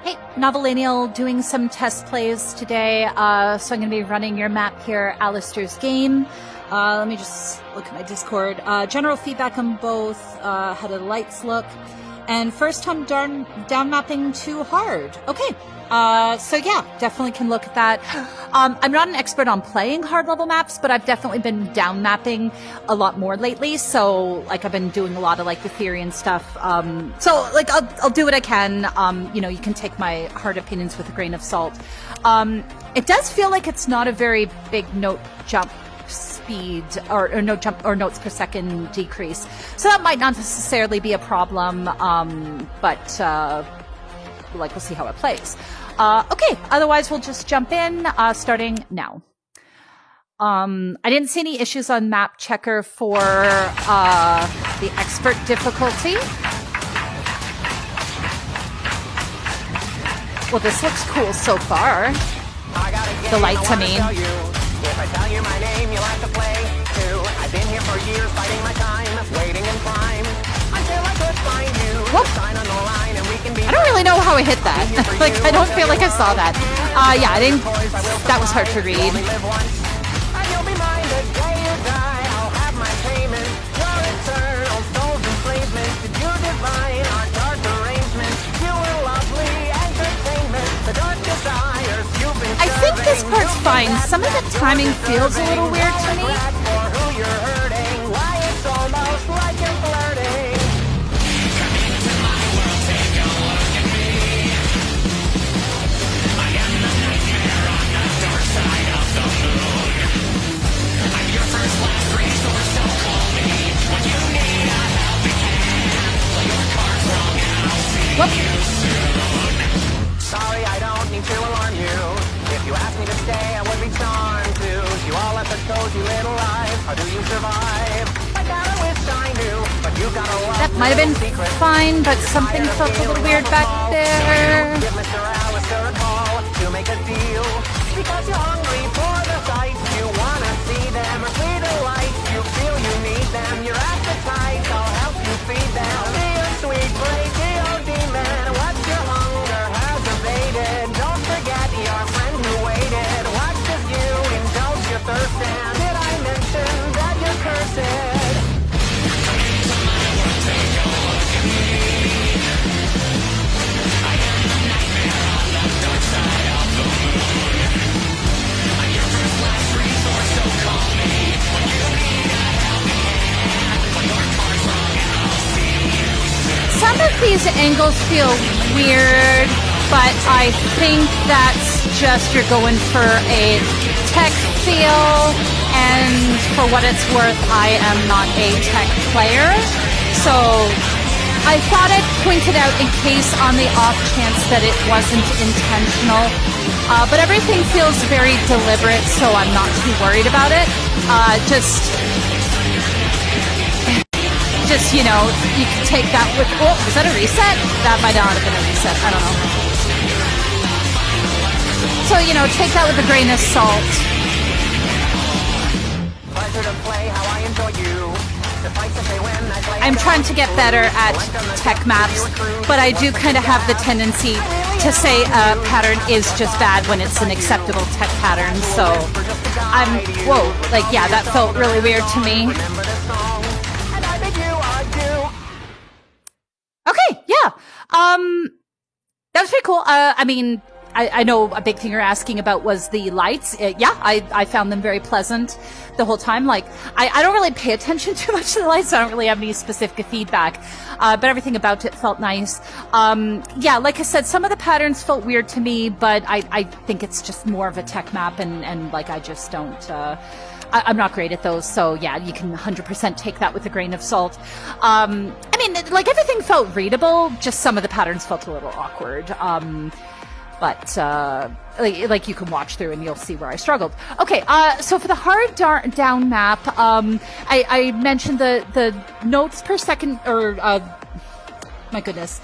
Hey, Novelanial doing some test plays today. So I'm going to be running your map here, Alastor's game. Let me just look at my Discord. General feedback on both, how do the lights look, and first time down mapping too hard. Okay. So yeah, definitely can look at that. I'm not an expert on playing hard level maps, but I've definitely been down mapping a lot more lately. So like I've been doing a lot of like the theory and stuff. So like I'll do what I can. You know, you can take my hard opinions with a grain of salt. It does feel like it's not a very big note jump speed or no jump or notes per second decrease. So that might not necessarily be a problem. But like we'll see how it plays. Okay, otherwise we'll just jump in, starting now. I didn't see any issues on map checker for the expert difficulty. Well, this looks cool so far. The lights, I mean. If I tell you my name, you'll have to play too. I've been here for years, fighting my time, waiting in prime until I could find you. Sign on the line and we can be. I don't really know how I hit that. Like, I don't feel like I saw that. Yeah, I didn't. That was hard to read. And you'll be mine the day you die. I'll have my payment. Your eternal soul's enslavement. Did you divine our dark arrangements? You were lovely entertainment. The dark desires you've been. I think this part's fine. Some of the timing feels a little weird to me. For who you're hurting, why it's almost like you're flirting. Come into my world, take a look at me. I am the nightmare on the dark side of the moon. I'm your first last resource, so call me when you need a helping hand. Play your cards wrong and I'll see you soon. Sorry, I don't need to alarm you. If you asked me to stay, I would be charmed to. You all have the cozy little lives. How do you survive? I gotta wish I knew, but you got a lot. That might have been fine, but something felt a little weird back there. Give Mr. Alastor a call to make a deal. Because you're hungry for the sights. You wanna see them or see the lights. You feel you need them. Your appetite, I'll help you feed them. Be a sweet flaky old demon. What your hunger has evaded. Don't forget your friend who waited. Watch as you indulge your thirst. And did I mention that you're cursed? Some of these angles feel weird, but I think that's just you're going for a tech feel, and for what it's worth, I am not a tech player, so I thought I'd point it out in case on the off chance that it wasn't intentional, but everything feels very deliberate, so I'm not too worried about it. Just, you know, you can take that with... Oh, is that a reset? That might not have been a reset. I don't know. So, you know, take that with a grain of salt. Pleasure to play how I enjoy you. I'm trying to get better at tech maps, but I do kind of have the tendency to say a pattern is just bad when it's an acceptable tech pattern, so I'm... Whoa, like, yeah, that felt really weird to me. Okay, yeah. That was pretty cool. I mean, I know a big thing you're asking about was the lights. Yeah, I found them very pleasant the whole time. Like, I don't really pay attention too much to the lights, so I don't really have any specific feedback. But everything about it felt nice. Yeah, like I said, some of the patterns felt weird to me, but I think it's just more of a tech map, and like, I just don't... I'm not great at those, so yeah, you can 100% take that with a grain of salt. I mean, like, everything felt readable, just some of the patterns felt a little awkward. But like you can watch through and you'll see where I struggled. Okay, so for the hard down map, I mentioned the notes per second, or my goodness.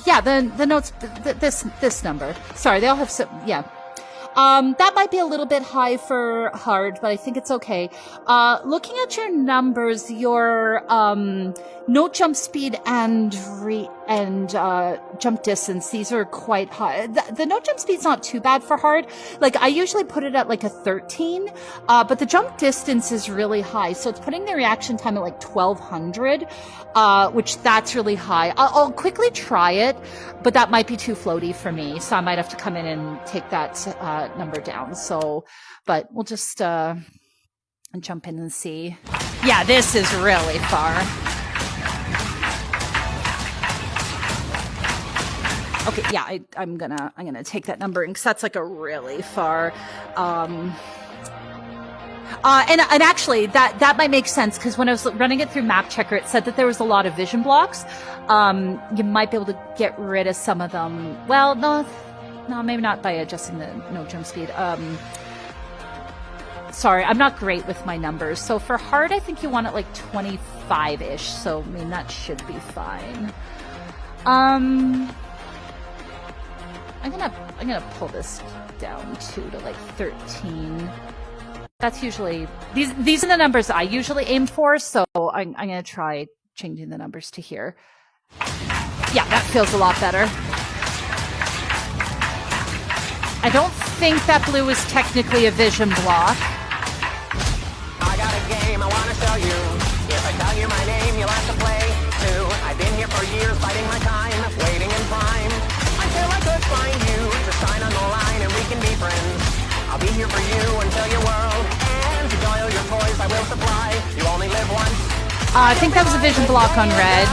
Yeah, the notes, this number. Sorry, they all have some, yeah. That might be a little bit high for hard, but I think it's okay. Looking at your numbers, your note jump speed and jump distance, these are quite high. The note jump speed's not too bad for hard. Like, I usually put it at like a 13, but the jump distance is really high. So it's putting the reaction time at like 1200, which that's really high. I'll quickly try it, but that might be too floaty for me. So I might have to come in and take that number down. So, but we'll just jump in and see. Yeah, this is really far. Okay, yeah, I'm gonna take that number because that's like a really far. And actually, that might make sense because when I was running it through Map Checker, it said that there was a lot of vision blocks. You might be able to get rid of some of them. Well, no, maybe not by adjusting the no jump speed. Sorry, I'm not great with my numbers. So for hard, I think you want it like 25-ish. So I mean that should be fine. I'm gonna pull this down to like 13. That's usually these are the numbers I usually aim for, so I'm gonna try changing the numbers to here. Yeah, that feels a lot better. I don't think that blue is technically a vision block. I got a game I wanna show you. If I tell you my name, you'll have to play too. I've been here for years, biding my time, waiting in prime. Until I could find you, to sign on the line and we can be friends. I'll be here for you until your world ends. To all your toys I will supply. You only live once. I think that was a vision block on red.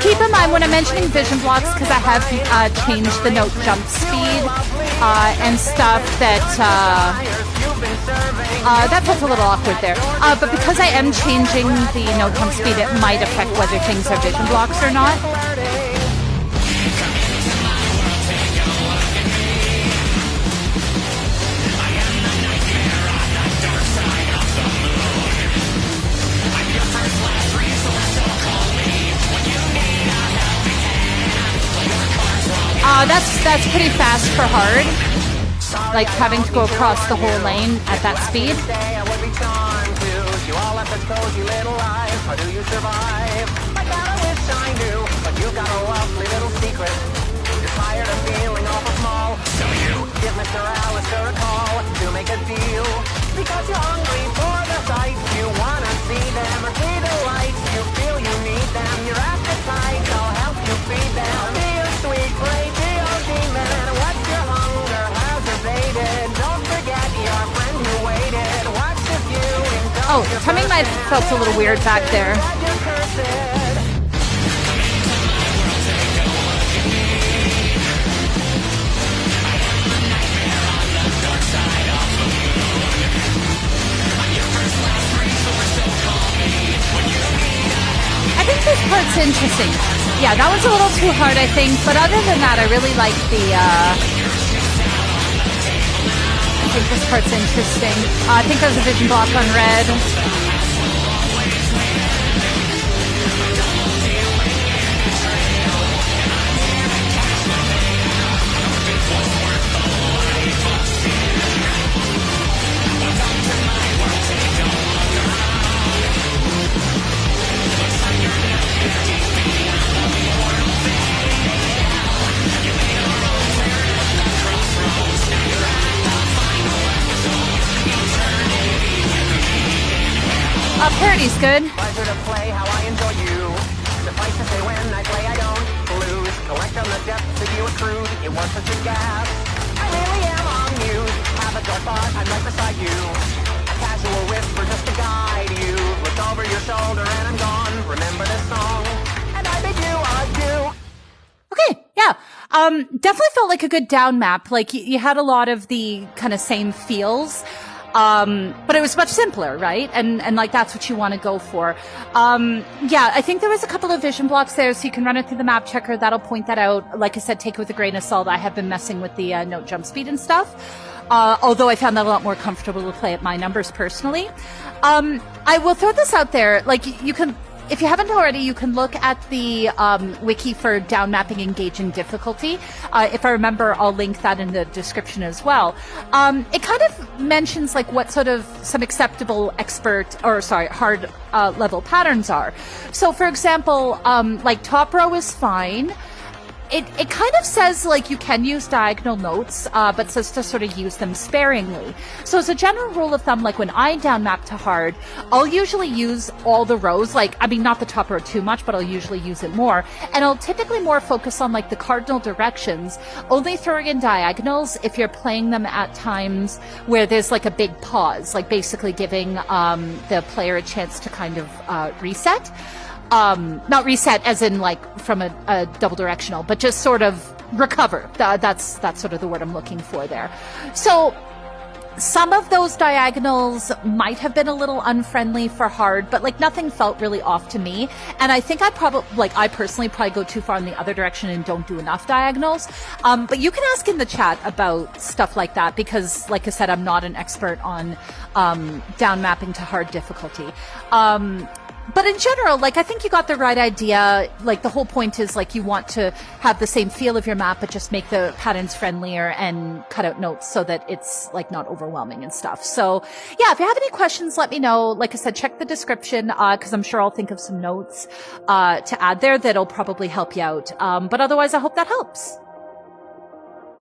Keep in mind when I'm mentioning vision blocks, because I have changed the note jump speed and stuff that that felt a little awkward there. But because I am changing the note jump speed, it might affect whether things are vision blocks or not. That's pretty fast for hard. Like having to go across the whole lane at that speed. Give Mr. Alastor a call to make a deal. Because you're hungry for the sights, you wanna see them or see the lights. You feel you need them, your appetite, I'll help you feed them. Be a sweet, great, be a demon. What's your hunger, how's it baited? Don't forget your friend who waited. Watch the view and oh, timing might have felt a little weird back there. I think this part's interesting. Yeah, that was a little too hard, I think. But other than that, I really like the, I think this part's interesting. I think there's a vision block on red. Parody's good. Pleasure to play how I enjoy you. Suffice to say when I play I don't lose. Collect on the depths of you accrued. It was such a gas. I really am amused. Have a dark thought, I'm right beside you. A casual whisper just to guide you. Look over your shoulder and I'm gone. Remember this song, and I bid you adieu. Okay, yeah. Definitely felt like a good down map. Like you had a lot of the kind of same feels. But it was much simpler, right? And like that's what you want to go for. Yeah, I think there was a couple of vision blocks there, so you can run it through the map checker. That'll point that out. Like I said, take it with a grain of salt. I have been messing with the note jump speed and stuff. Although I found that a lot more comfortable to play at my numbers personally. I will throw this out there. Like you can if you haven't already, you can look at the wiki for down mapping engaging difficulty. If I remember, I'll link that in the description as well. It kind of mentions like what sort of some acceptable hard level patterns are. So for example, like top row is fine. It kind of says like you can use diagonal notes, but says to sort of use them sparingly. So as a general rule of thumb, like when I down map to hard, I'll usually use all the rows, like, I mean, not the top row too much, but I'll usually use it more. And I'll typically more focus on like the cardinal directions, only throwing in diagonals if you're playing them at times where there's like a big pause, like basically giving the player a chance to kind of reset. Not reset as in like from a double directional, but just sort of recover. That's sort of the word I'm looking for there. So some of those diagonals might have been a little unfriendly for hard, but like nothing felt really off to me. And I think I personally probably go too far in the other direction and don't do enough diagonals. But you can ask in the chat about stuff like that, because like I said, I'm not an expert on down mapping to hard difficulty. But in general, like, I think you got the right idea. Like, the whole point is, like, you want to have the same feel of your map, but just make the patterns friendlier and cut out notes so that it's, like, not overwhelming and stuff. So, yeah, if you have any questions, let me know. Like I said, check the description, because I'm sure I'll think of some notes to add there that'll probably help you out. But otherwise, I hope that helps.